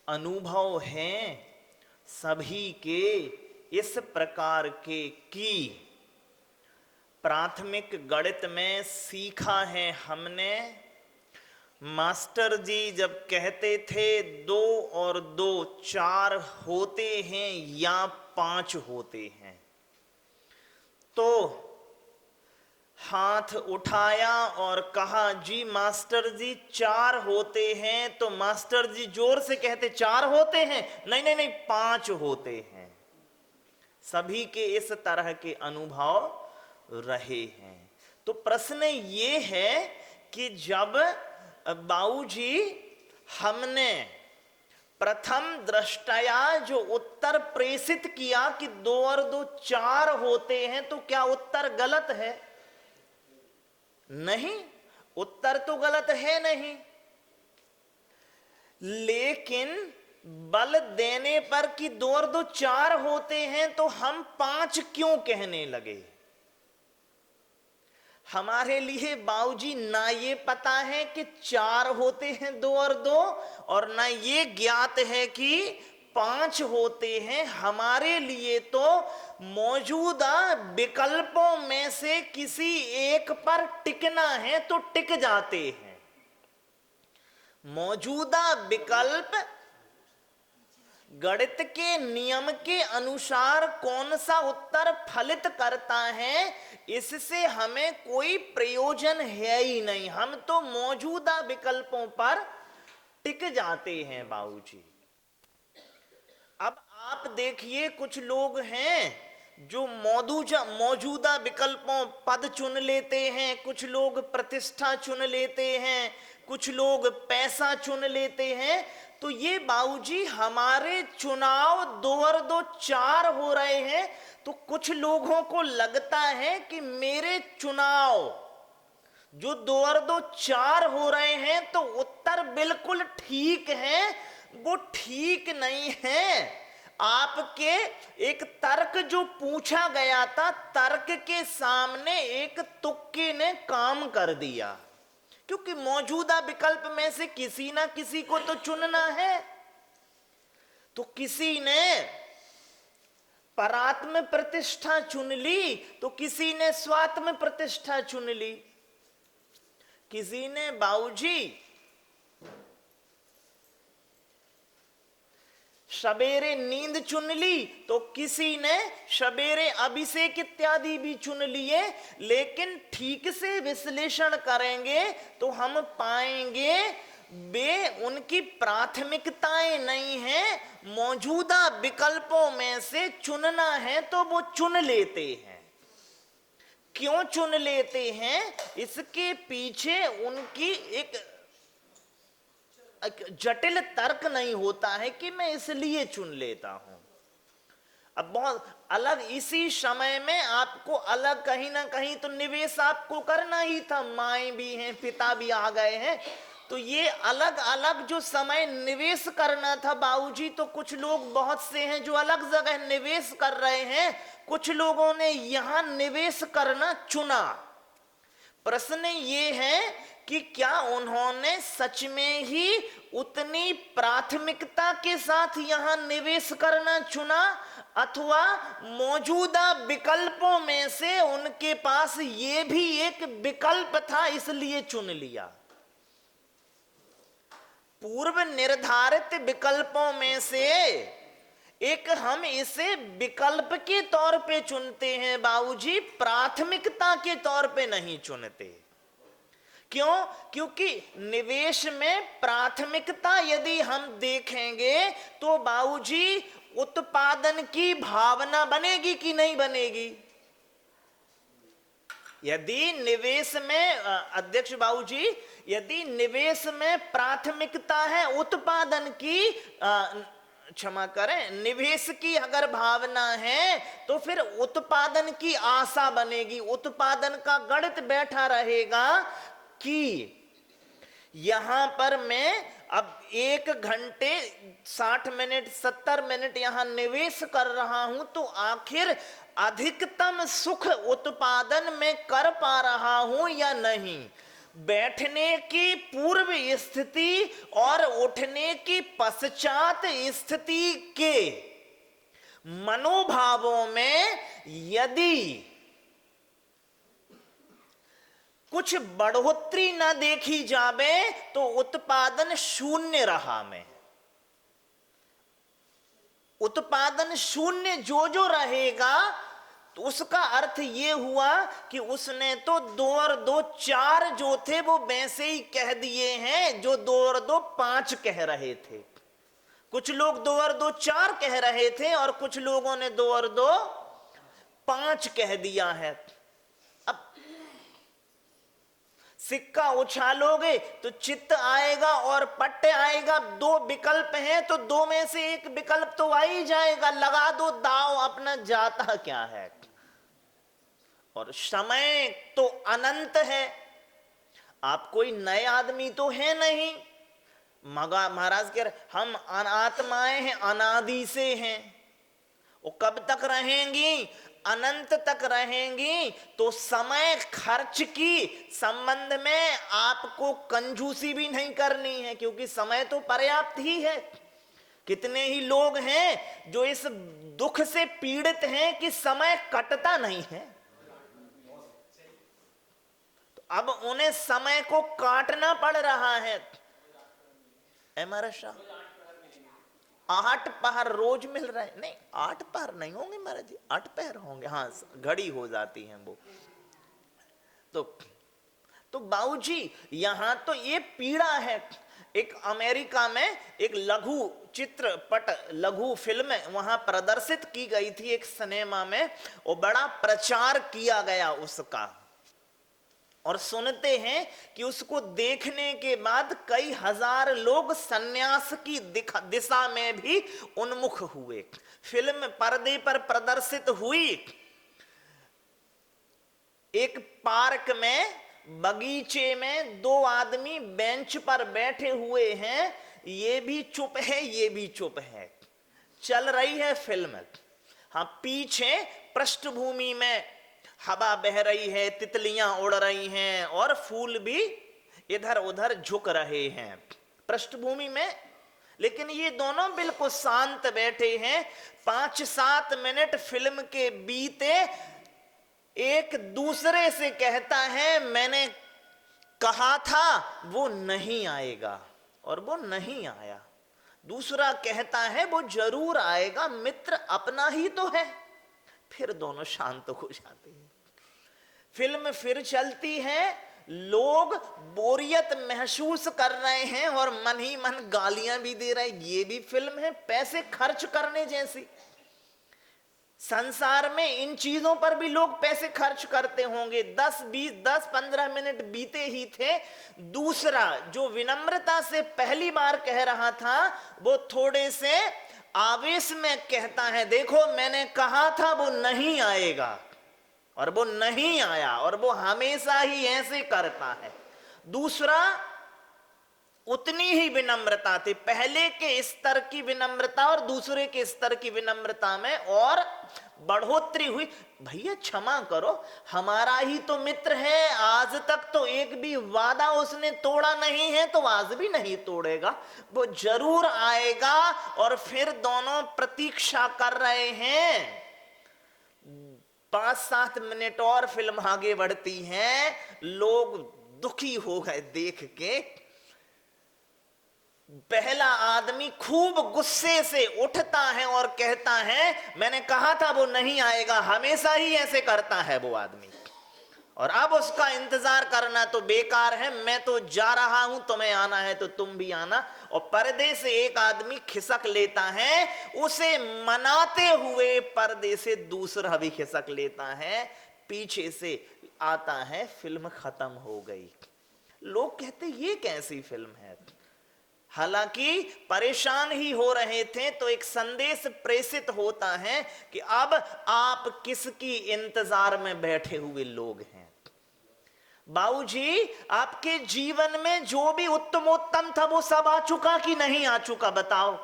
अनुभव हैं सभी के इस प्रकार के कि प्राथमिक गणित में सीखा है हमने, मास्टर जी जब कहते थे 2 और 2 4 होते हैं या 5 होते हैं, तो हाथ उठाया और कहा जी मास्टर जी 4 होते हैं, तो मास्टर जी जोर से कहते 4 होते हैं, नहीं नहीं नहीं 5 होते हैं। सभी के इस तरह के अनुभव रहे हैं। तो प्रश्न ये है कि जब बाबूजी हमने प्रथम दृष्टया जो उत्तर प्रेषित किया कि 2 और 2 4 होते हैं, तो क्या उत्तर गलत है? नहीं, उत्तर तो गलत है नहीं, लेकिन बल देने पर कि 2 और 2 4 होते हैं तो हम 5 क्यों कहने लगे? हमारे लिए बाबूजी ना ये पता है कि 4 होते हैं 2 और 2, और ना ये ज्ञात है कि 5 होते हैं। हमारे लिए तो मौजूदा विकल्पों में से किसी एक पर टिकना है तो टिक जाते हैं। मौजूदा विकल्प गणित के नियम के अनुसार कौन सा उत्तर फलित करता है, इससे हमें कोई प्रयोजन है ही नहीं। हम तो मौजूदा विकल्पों पर टिक जाते हैं बाबूजी। अब आप देखिए, कुछ लोग हैं जो मौजूदा विकल्पों पद चुन लेते हैं, कुछ लोग प्रतिष्ठा चुन लेते हैं, कुछ लोग पैसा चुन लेते हैं। तो ये बाबूजी हमारे चुनाव 2 और 2 4 हो रहे हैं, तो कुछ लोगों को लगता है कि मेरे चुनाव जो 2 और 2 4 हो रहे हैं तो उत्तर बिल्कुल ठीक है। वो ठीक नहीं है। आपके एक तर्क जो पूछा गया था, तर्क के सामने एक तुक्के ने काम कर दिया, क्योंकि मौजूदा विकल्प में से किसी ना किसी को तो चुनना है। तो किसी ने परात्म प्रतिष्ठा चुन ली, तो किसी ने स्वात्म प्रतिष्ठा चुन ली, किसी ने बाबूजी सवेरे नींद चुन ली, तो किसी ने सवेरे अभिषेक इत्यादि भी चुन लिए। लेकिन ठीक से विश्लेषण करेंगे तो हम पाएंगे वे उनकी प्राथमिकताएं नहीं हैं। मौजूदा विकल्पों में से चुनना है तो वो चुन लेते हैं। क्यों चुन लेते हैं, इसके पीछे उनकी एक जटिल तर्क नहीं होता है कि मैं इसलिए चुन लेता हूं। अब बहुत अलग इसी समय में आपको अलग कहीं ना कहीं तो निवेश आपको करना ही था। माएँ भी हैं, पिता भी आ गए हैं, तो ये अलग अलग जो समय निवेश करना था बाबूजी, तो कुछ लोग बहुत से हैं जो अलग जगह निवेश कर रहे हैं, कुछ लोगों ने यहां निवेश करना चुना। प्रश्न ये है कि क्या उन्होंने सच में ही उतनी प्राथमिकता के साथ यहां निवेश करना चुना, अथवा मौजूदा विकल्पों में से उनके पास ये भी एक विकल्प था इसलिए चुन लिया। पूर्व निर्धारित विकल्पों में से एक हम इसे विकल्प के तौर पे चुनते हैं बाबूजी, प्राथमिकता के तौर पे नहीं चुनते। क्यों? क्योंकि निवेश में प्राथमिकता यदि हम देखेंगे तो बाबूजी उत्पादन की भावना बनेगी कि नहीं बनेगी? यदि निवेश में अध्यक्ष बाबूजी, यदि निवेश में प्राथमिकता है उत्पादन की, क्षमा करें, निवेश की अगर भावना है तो फिर उत्पादन की आशा बनेगी, उत्पादन का गणित बैठा रहेगा कि यहां पर मैं अब 1 घंटे 60 मिनट 70 मिनट यहां निवेश कर रहा हूं, तो आखिर अधिकतम सुख उत्पादन में कर पा रहा हूं या नहीं। बैठने की पूर्व स्थिति और उठने की पश्चात स्थिति के मनोभावों में यदि कुछ बढ़ोतरी न देखी जावे तो उत्पादन शून्य रहा में, उत्पादन शून्य जो जो रहेगा तो उसका अर्थ ये हुआ कि उसने तो 2 और 2 4 जो थे वो वैसे ही कह दिए हैं जो 2 और 2 5 कह रहे थे। कुछ लोग 2 और 2 4 कह रहे थे और कुछ लोगों ने 2 और 2 5 कह दिया है। अब सिक्का उछालोगे तो चित्त आएगा और पट्टे आएगा, 2 विकल्प हैं तो 2 में से एक विकल्प तो आ ही जाएगा, लगा दो दांव, अपना जाता क्या है। और समय तो अनंत है, आप कोई नए आदमी तो है नहीं। मगा महाराज कह रहे हम आत्माएं हैं, अनादि से हैं, वो कब तक रहेंगी, अनंत तक रहेंगी। तो समय खर्च की संबंध में आपको कंजूसी भी नहीं करनी है, क्योंकि समय तो पर्याप्त ही है। कितने ही लोग हैं जो इस दुख से पीड़ित हैं कि समय कटता नहीं है, तो अब उन्हें समय को काटना पड़ रहा है। महाराज शाह 8 पहर रोज मिल रहे हैं, नहीं 8 पहर नहीं होंगे महाराज जी, 8 पहर होंगे, हाँ घड़ी हो जाती है वो। तो बाबूजी यहां तो ये पीड़ा है। एक अमेरिका में एक लघु चित्रपट, लघु फिल्म वहां प्रदर्शित की गई थी एक सिनेमा में, और बड़ा प्रचार किया गया उसका। और सुनते हैं कि उसको देखने के बाद कई हजार लोग सन्यास की दिशा में भी उन्मुख हुए। फिल्म पर्दे पर प्रदर्शित हुई, एक पार्क में बगीचे में 2 आदमी बेंच पर बैठे हुए हैं, ये भी चुप है ये भी चुप है, चल रही है फिल्म। हाँ पीछे पृष्ठभूमि में हवा बह रही है, तितलियां उड़ रही हैं और फूल भी इधर उधर झुक रहे हैं पृष्ठभूमि में, लेकिन ये दोनों बिल्कुल शांत बैठे हैं। 5-7 मिनट फिल्म के बीते एक दूसरे से कहता है मैंने कहा था वो नहीं आएगा, और वो नहीं आया। दूसरा कहता है वो जरूर आएगा, मित्र अपना ही तो है। फिर दोनों शांत हो जाते हैं। फिल्म फिर चलती है, लोग बोरियत महसूस कर रहे हैं और मन ही मन गालियां भी दे रहे हैं। ये भी फिल्म है पैसे खर्च करने जैसी। संसार में इन चीजों पर भी लोग पैसे खर्च करते होंगे। 10-15 मिनट बीते ही थे। दूसरा जो विनम्रता से पहली बार कह रहा था वो थोड़े से आवेश में कहता है देखो मैंने कहा था वो नहीं आएगा, और वो नहीं आया, और वो हमेशा ही ऐसे करता है। दूसरा उतनी ही विनम्रता थी, पहले के स्तर की विनम्रता और दूसरे के स्तर की विनम्रता में और बढ़ोतरी हुई। भैया क्षमा करो, हमारा ही तो मित्र है, आज तक तो एक भी वादा उसने तोड़ा नहीं है, तो आज भी नहीं तोड़ेगा, वो जरूर आएगा। और फिर दोनों प्रतीक्षा कर रहे हैं। 5-7 मिनट और फिल्म आगे बढ़ती है, लोग दुखी हो गए देख के। पहला आदमी खूब गुस्से से उठता है और कहता है मैंने कहा था वो नहीं आएगा, हमेशा ही ऐसे करता है वो आदमी, और अब उसका इंतजार करना तो बेकार है, मैं तो जा रहा हूं, तुम्हें आना है तो तुम भी आना। और पर्दे से एक आदमी खिसक लेता है, उसे मनाते हुए पर्दे से दूसरा भी खिसक लेता है, पीछे से आता है, फिल्म खत्म हो गई। लोग कहते ये कैसी फिल्म है। हालांकि परेशान ही हो रहे थे तो एक संदेश प्रेषित होता है कि अब आप किसकी इंतजार में बैठे हुए लोग हैं। बाबूजी आपके जीवन में जो भी उत्तमोत्तम था वो सब आ चुका कि नहीं आ चुका बताओ।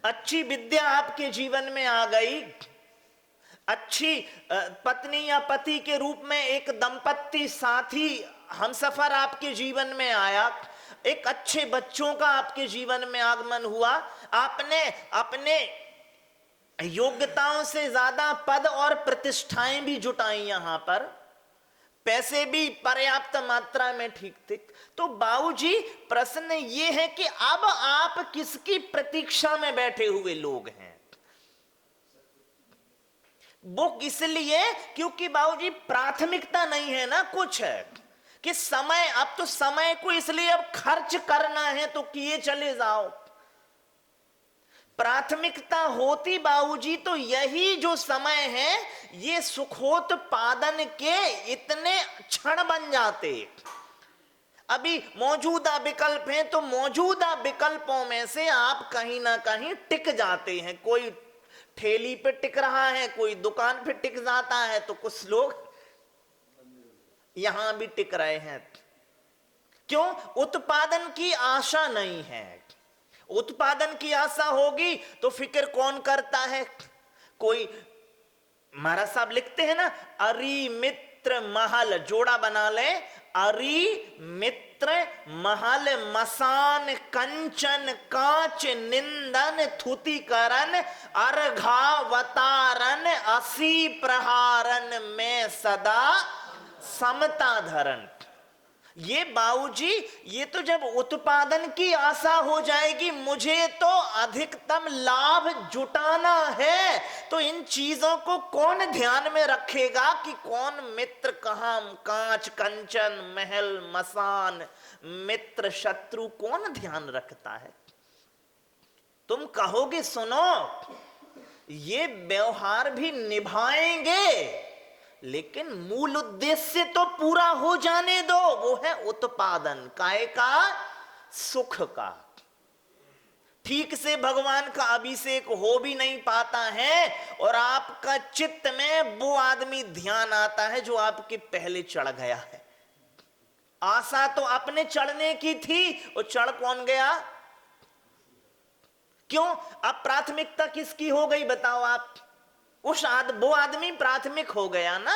अच्छी विद्या आपके जीवन में आ गई, अच्छी पत्नी या पति के रूप में एक दंपत्ति साथी हमसफर आपके जीवन में आया, एक अच्छे बच्चों का आपके जीवन में आगमन हुआ, आपने अपने योग्यताओं से ज्यादा पद और प्रतिष्ठाएं भी जुटाई, यहां पर पैसे भी पर्याप्त मात्रा में ठीक थे, तो बाबूजी प्रश्न ये है कि अब आप किसकी प्रतीक्षा में बैठे हुए लोग हैं? वो इसलिए क्योंकि बाबूजी प्राथमिकता नहीं है ना, कुछ है कि समय, अब तो समय को इसलिए अब खर्च करना है तो किए चले जाओ। प्राथमिकता होती बाबूजी तो यही जो समय है, ये सुखोत्पादन के इतने क्षण बन जाते। अभी मौजूदा विकल्प हैं तो मौजूदा विकल्पों में से आप कहीं ना कहीं टिक जाते हैं। कोई ठेली पे टिक रहा है, कोई दुकान पे टिक जाता है, तो कुछ लोग यहां भी टिक रहे हैं। क्यों? उत्पादन की आशा नहीं है। उत्पादन की आशा होगी तो फिक्र कौन करता है? कोई, महाराज साहब लिखते हैं ना, अरि मित्र महल, जोड़ा बना ले, अरि मित्र महल मसान कंचन कांच निंदन थुतिकरण अर्घावतारन असी प्रहारन में सदा समता धरण। ये बाबूजी, ये तो जब उत्पादन की आशा हो जाएगी, मुझे तो अधिकतम लाभ जुटाना है, तो इन चीजों को कौन ध्यान में रखेगा कि कौन मित्र कहां, कांच कंचन महल मसान, मित्र शत्रु कौन ध्यान रखता है? तुम कहोगे सुनो, ये व्यवहार भी निभाएंगे, लेकिन मूल उद्देश्य तो पूरा हो जाने दो, वो है उत्पादन, काय का? सुख का। ठीक से भगवान का अभिषेक हो भी नहीं पाता है और आपका चित्त में वो आदमी ध्यान आता है जो आपके पहले चढ़ गया है। आशा तो अपने चढ़ने की थी, और चढ़ कौन गया? क्यों? अब प्राथमिकता किसकी हो गई बताओ आप? वो आदमी प्राथमिक हो गया ना।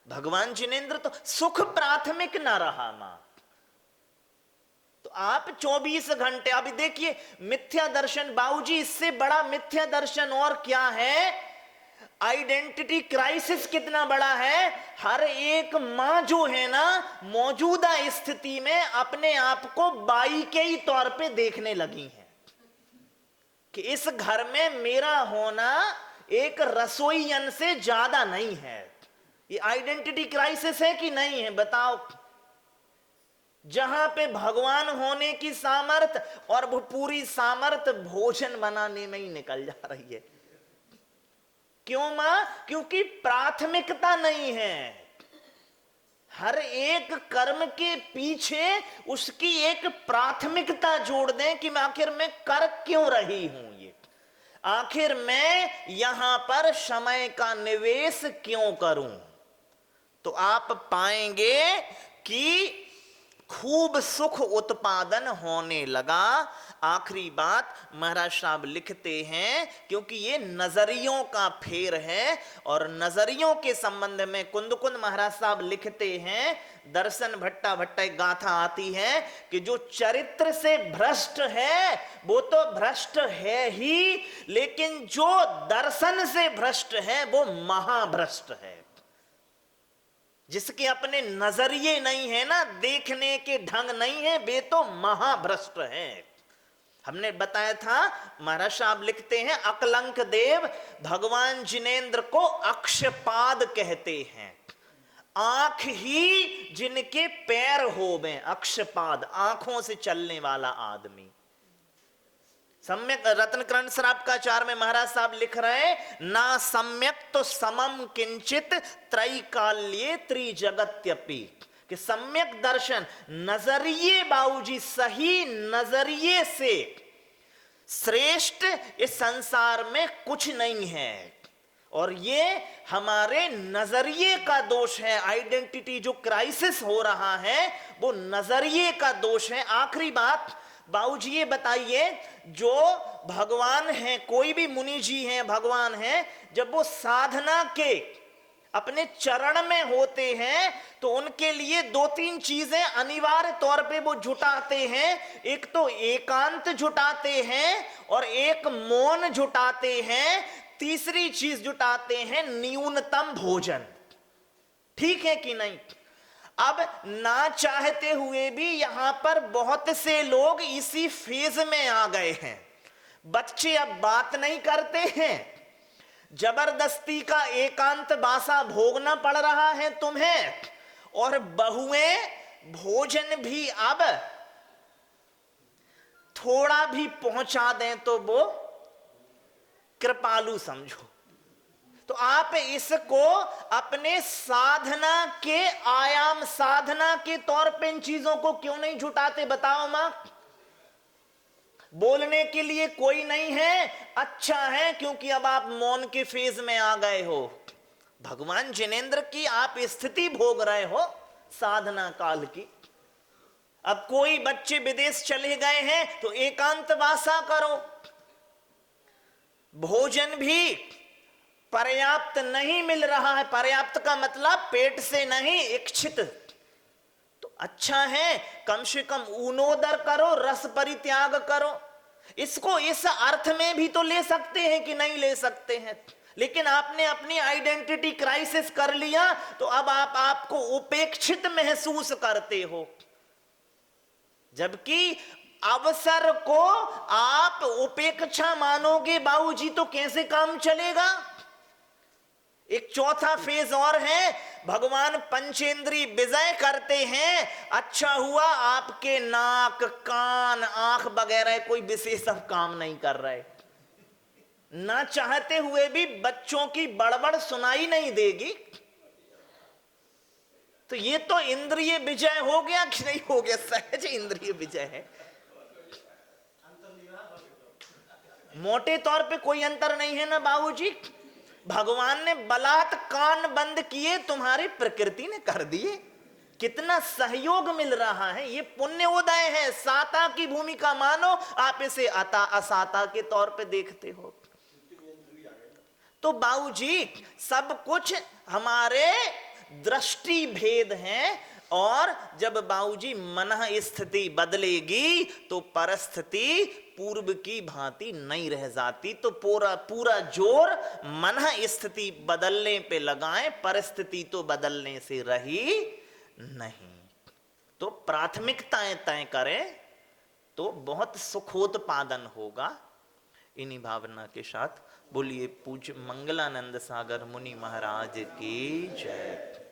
भगवान जिनेंद्र तो सुख प्राथमिक ना रहा मां। तो आप 24 घंटे, अभी देखिए मिथ्या दर्शन, बाबूजी इससे बड़ा मिथ्या दर्शन और क्या है? आइडेंटिटी क्राइसिस कितना बड़ा है। हर एक मां जो है ना, मौजूदा स्थिति में अपने आप को बाई के ही तौर पे देखने लगी है कि इस घर में मेरा होना एक रसोईयन से ज्यादा नहीं है। ये आइडेंटिटी क्राइसिस है कि नहीं है बताओ? जहां पे भगवान होने की सामर्थ, और वो पूरी सामर्थ भोजन बनाने में ही निकल जा रही है। क्यों मां? क्योंकि प्राथमिकता नहीं है। हर एक कर्म के पीछे उसकी एक प्राथमिकता जोड़ दें कि मैं आखिर में कर क्यों रही हूं, ये आखिर मैं यहां पर समय का निवेश क्यों करूं, तो आप पाएंगे कि खूब सुख उत्पादन होने लगा। आखिरी बात महाराज साहब लिखते हैं, क्योंकि ये नजरियों का फेर है, और नजरियों के संबंध में कुंद महाराज साहब लिखते हैं, दर्शन भट्टा एक गाथा आती है कि जो चरित्र से भ्रष्ट है वो तो भ्रष्ट है ही, लेकिन जो दर्शन से भ्रष्ट है वो महाभ्रष्ट है। जिसके अपने नजरिए नहीं है ना, देखने के ढंग नहीं है, वे तो महाभ्रष्ट हैं। हमने बताया था, महाराज साहब लिखते हैं, अकलंक देव भगवान जिनेंद्र को अक्षपाद कहते हैं। आंख ही जिनके पैर हो गए, अक्षपाद, आंखों से चलने वाला आदमी। सम्यक रत्नकरण श्रावकाचार में महाराज साहब लिख रहे हैं, ना सम्यक तो समम किंचित त्रैकाल्ये त्रिजगत्यपि, कि सम्यक दर्शन, नजरिए बाबूजी, सही नजरिए से श्रेष्ठ इस संसार में कुछ नहीं है। और ये हमारे नजरिए का दोष है। आइडेंटिटी जो क्राइसिस हो रहा है वो नजरिए का दोष है। आखिरी बात बाबूजी ये बताइए, जो भगवान हैं, कोई भी मुनि जी हैं, भगवान हैं, जब वो साधना के अपने चरण में होते हैं तो उनके लिए दो तीन चीजें अनिवार्य तौर पे वो जुटाते हैं। एक तो एकांत जुटाते हैं और एक मौन जुटाते हैं, तीसरी चीज जुटाते हैं न्यूनतम भोजन। ठीक है कि नहीं? अब ना चाहते हुए भी यहां पर बहुत से लोग इसी फेज में आ गए हैं। बच्चे अब बात नहीं करते हैं, जबरदस्ती का एकांत बासा भोगना पड़ रहा है तुम्हें, और बहुएं भोजन भी अब थोड़ा भी पहुंचा दें तो वो कृपालु समझो। तो आप इसको अपने साधना के आयाम, साधना के तौर पे इन चीजों को क्यों नहीं जुटाते बताओ मां? बोलने के लिए कोई नहीं है, अच्छा है, क्योंकि अब आप मौन के फेज में आ गए हो। भगवान जिनेंद्र की आप स्थिति भोग रहे हो साधना काल की। अब कोई बच्चे विदेश चले गए हैं तो एकांत वासा करो। भोजन भी पर्याप्त नहीं मिल रहा है, पर्याप्त का मतलब पेट से नहीं, इच्छित। तो अच्छा है, कम से कम ऊनोदर करो, रस परित्याग करो। इसको इस अर्थ में भी तो ले सकते हैं कि नहीं ले सकते हैं, लेकिन आपने अपनी आइडेंटिटी क्राइसिस कर लिया तो अब आप आपको उपेक्षित महसूस करते हो। जबकि अवसर को आप उपेक्षा मानोगे बाबूजी तो कैसे काम चलेगा? एक चौथा फेज और है, भगवान पंचेंद्री विजय करते हैं। अच्छा हुआ आपके नाक, कान, आंख वगैरह कोई विशेष अब काम नहीं कर रहे। ना चाहते हुए भी बच्चों की बड़बड़ सुनाई नहीं देगी। तो ये तो इंद्रिय विजय हो गया कि नहीं हो गया? सहज इंद्रिय विजय है। मोटे तौर पे कोई अंतर नहीं है ना बाबूजी। भगवान ने बलात् कान बंद किए, तुम्हारी प्रकृति ने कर दिए। कितना सहयोग मिल रहा है, ये पुण्योदय है। साता की भूमिका मानो, आप इसे अता असाता के तौर पे देखते हो। तो बाबूजी सब कुछ हमारे दृष्टि भेद हैं, और जब बाबूजी मन स्थिति बदलेगी तो परिस्थिति पूर्व की भांति नहीं रह जाती। तो पूरा जोर मन स्थिति बदलने पे लगाएं, परिस्थिति तो बदलने से रही नहीं। तो प्राथमिकताएं तय करें तो बहुत सुखोत्पादन होगा। इन्हीं भावना के साथ बोलिए पूज्य मंगलानंद सागर मुनि महाराज की जय।